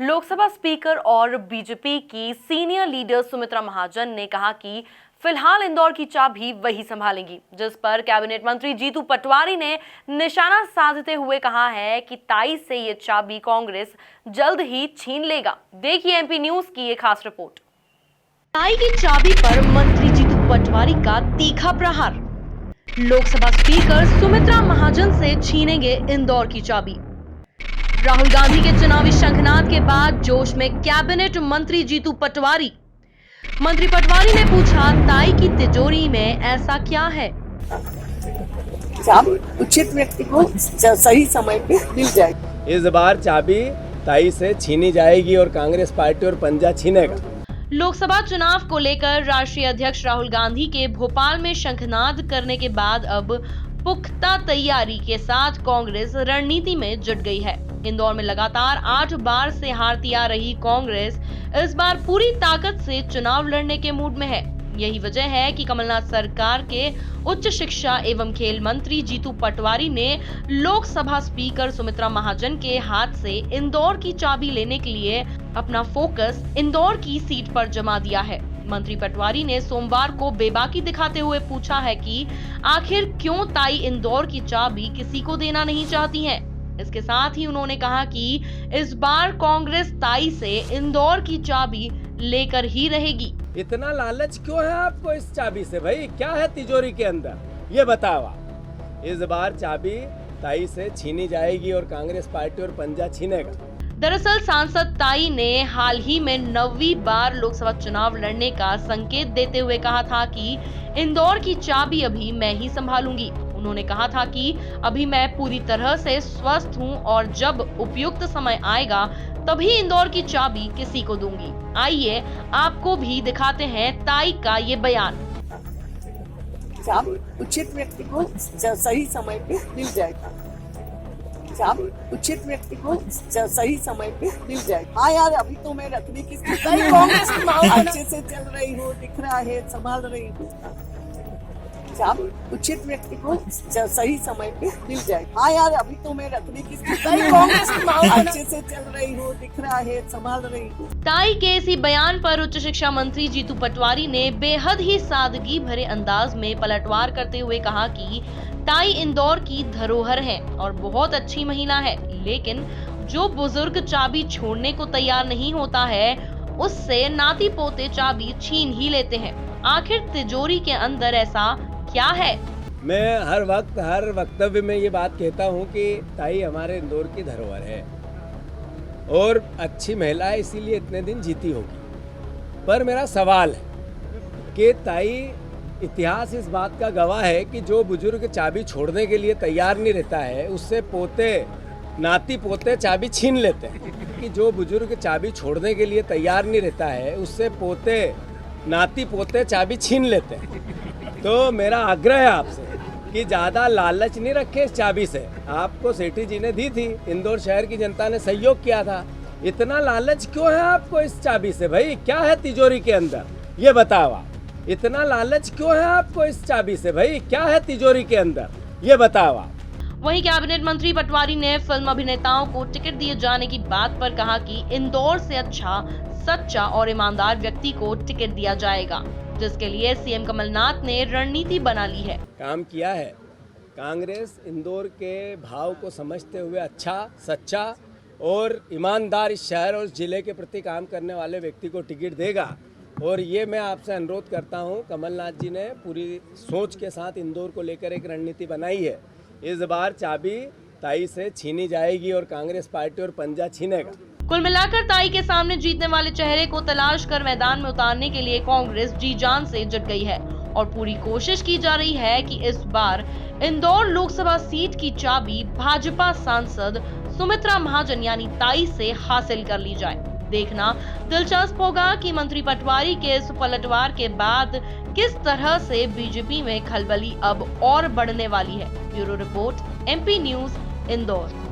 Lok Sabha speaker और BJP की senior leader Sumitra Mahajan ने कहा कि फिलहाल इंदौर की चाबी वही संभालेंगी, जिस पर कैबिनेट मंत्री जीतू पटवारी ने निशाना साधते हुए कहा है कि 23 से ये चाबी कांग्रेस जल्द ही छीन लेगा। देखिए एमपी न्यूज की ये खास रिपोर्ट। ताई की चाबी पर मंत्री जीतू पटवारी का तीखा प्रहार। लोकसभा स्पीकर सुमित्रा महाजन से छीनेंगे इंदौर की चाबी। राहुल गांधी के चुनावी शंखनाद के बाद जोश में कैबिनेट मंत्री जीतू पटवारी। मंत्री पटवारी ने पूछा, ताई की तिजोरी में ऐसा क्या है? चाबी उचित व्यक्ति को सही समय पे मिल जाएगी। इस बार चाबी ताई से छीनी जाएगी और कांग्रेस पार्टी और पंजा छीनेगा। लोकसभा चुनाव को लेकर राष्ट्रीय अध्यक्ष राहुल गांधी के भोपाल में शंखनाद करने के बाद अब पुख्ता तैयारी के साथ कांग्रेस रणनीति में जुट गई है। इंदौर में लगातार 8 बार से हारती आ रही कांग्रेस इस बार पूरी ताकत से चुनाव लड़ने के मूड में है। यही वजह है कि कमलनाथ सरकार के उच्च शिक्षा एवं खेल मंत्री जीतू पटवारी ने लोकसभा स्पीकर सुमित्रा महाजन के हाथ से इंदौर की चाबी लेने के लिए अपना फोकस इंदौर की सीट पर जमा दिया है। मंत्री पटवारी ने सोमवार को बेबाकी दिखाते हुए पूछा है कि आखिर क्यों ताई इंदौर की चाबी किसी को देना नहीं चाहती है। इसके साथ ही उन्होंने कहा कि इस बार कांग्रेस ताई से इंदौर की चाबी लेकर ही रहेगी। इतना लालच क्यों है आपको इस चाबी से भाई? क्या है तिजोरी के अंदर, ये बताओ आप। इस बार चाबी ताई से छीनी जाएगी और कांग्रेस पार्टी और पंजा छीनेगा। दरअसल सांसद ताई ने हाल ही में 9वीं बार लोकसभा चुनाव लड़ने का संकेत देते हुए कहा था कि इंदौर की चाबी अभी मैं ही संभालूंगी। उन्होंने कहा था कि अभी मैं पूरी तरह से स्वस्थ हूं और जब उपयुक्त समय आएगा तभी इंदौर की चाबी किसी को दूंगी। आइए आपको भी दिखाते हैं ताई का ये बयान। चाबी उचित व्यक्ति को सही समय पे मिल जाएगा। चाबी उचित व्यक्ति को सही समय पे मिल जाएगी। हाँ यार, अभी तो मैं रखने की कांग्रेस अच्छे से चल रही हूँ, दिख रहा है, संभाल रही हूँ। चाबी उचित व्यक्ति को सही समय पे मिल जाएगी। हाँ यार, अभी तो मैं रखने की कांग्रेस अच्छे से चल रही हूँ, दिख रहा है, संभाल रही हूँ। ताई के इसी बयान पर उच्च शिक्षा मंत्री जीतू पटवारी ने बेहद ही सादगी भरे अंदाज में पलटवार करते हुए कहा कि ताई इंदौर की धरोहर है और बहुत अच्छी महिला है, लेकिन जो बुजुर्ग चाबी छोड़ने को तैयार नहीं होता है उससे नाती पोते चाबी छीन ही लेते हैं। आखिर तिजोरी के अंदर ऐसा क्या है? मैं हर वक्त हर वक्तव्य में ये बात कहता हूँ कि ताई हमारे इंदौर की धरोहर है और अच्छी महिला है, इसीलिए इतने दिन जीती होगी। पर मेरा सवाल है कि ताई, इतिहास इस बात का गवाह है कि जो बुजुर्ग चाबी छोड़ने के लिए तैयार नहीं रहता है उससे पोते नाती पोते चाबी छीन लेते हैं। कि जो बुजुर्ग चाबी छोड़ने के लिए तैयार नहीं रहता है उससे पोते नाती पोते चाबी छीन लेते हैं। तो मेरा आग्रह है आपसे कि ज़्यादा लालच नहीं रखे इस चाबी से। आपको सेठी जी ने दी थी, इंदौर शहर की जनता ने सहयोग किया था। इतना लालच क्यों है आपको इस चाबी से भाई? क्या है तिजोरी के अंदर, ये बताओ आप। इतना लालच क्यों है आपको इस चाबी से भाई? क्या है तिजोरी के अंदर, ये बताओ आप। वहीं कैबिनेट मंत्री पटवारी ने फिल्म अभिनेताओं को टिकट दिए जाने की बात पर कहा कि इंदौर से अच्छा, सच्चा और ईमानदार व्यक्ति को टिकट दिया जाएगा, जिसके लिए सीएम कमलनाथ ने रणनीति बना ली है। काम किया है। कांग्रेस इंदौर के भाव को समझते हुए अच्छा, सच्चा और ईमानदार इस शहर और जिले के प्रति काम करने वाले व्यक्ति को टिकट देगा। और ये मैं आपसे अनुरोध करता हूँ, कमलनाथ जी ने पूरी सोच के साथ इंदौर को लेकर एक रणनीति बनाई है। इस बार चाबी ताई से छीनी जाएगी और कांग्रेस पार्टी और पंजा छीनेगा। कुल मिलाकर ताई के सामने जीतने वाले चेहरे को तलाश कर मैदान में उतारने के लिए कांग्रेस जी जान से जुट गई है और पूरी कोशिश की जा रही है कि इस बार इंदौर लोकसभा सीट की चाबी भाजपा सांसद सुमित्रा महाजन यानी ताई से हासिल कर ली जाए। देखना दिलचस्प होगा कि मंत्री पटवारी के इस पलटवार के बाद किस तरह से बीजेपी में खलबली अब और बढ़ने वाली है। Bureau report, MP news, Indore.